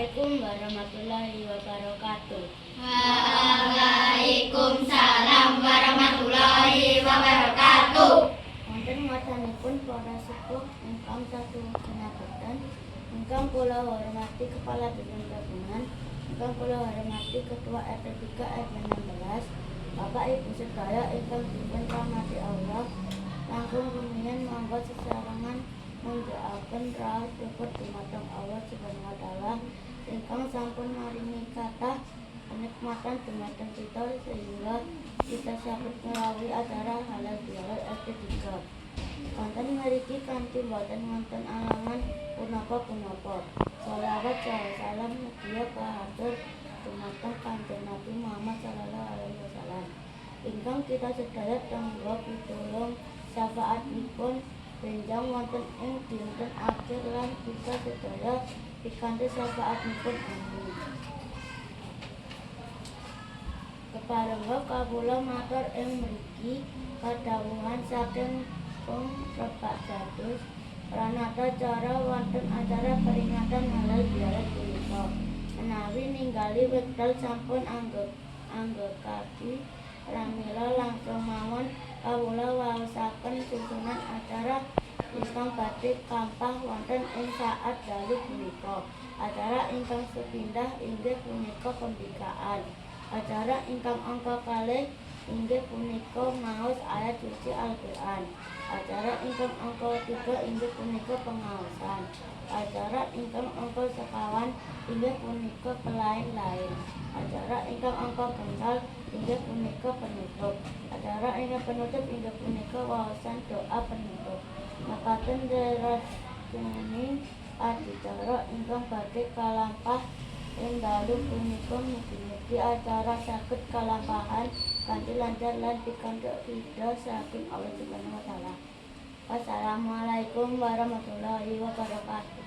Assalamualaikum warahmatullahi wabarakatuh. Waalaikumsalam warahmatullahi wabarakatuh. Wonten wacanipun para sepuh ingkang saking sinebatan, ingkang kula hormati Kepala Bidang Gabungan, ingkang kula hormati Ketua RT 3 RW 16, Bapak Ibu sedaya ingkang dipun rahmati Allah, langkung rumiyin monggo sesarengan munjakaken raos syukur dumateng Allah Subhanahu wa taala ingkang sampun maringi kathah kenikmatan dumateng kita sehingga kita saged melalui acara halal bihalal RT 3. Wonten mriki kanthi boten wonten alangan punapa-punapa. Shalawat salam mugia kahatur dumateng Kanjeng Nabi Muhammad sallallahu alaihi wasallam. Ingkang kita sedaya tangga pitulung syafaatipun benjang wonten ing dinten akhir lan kita sedaya pikanthi syafaatipun amin. Keparengga kawula matur ing mriki kadhawuhan saking Pung Rebak Dados pranata cara wonten acara peringatan halal bihalal punika. Menawi ningali wekdal sampun anggekake pramila langsung mawon kawula waosaken susunan acara ingkang badhe kampah wonten ing saat dalu punika. Acara ingkang sepindah inggih punika pembikaan. Acara ingkang angka kalih inggih punika maos ayat suci Al-Qur'an. Acara ingkang angka 3 inggih punika pengaosan. Acara ingkang angka 1 inggih punika pelain-lain. Acara ingkang angka gangsal inggih punika penutup. Acara ingkang penutup inggih punika waosan doa penutup. Mekaten derajenging adicara ingkang badhe kalampah ing dalu punika mugi-mugi acara saged kalampahan kanthi lancar lan pikantuk ridho saking Allah Subhanahu wa taala. Wassalamualaikum warahmatullahi wabarakatuh.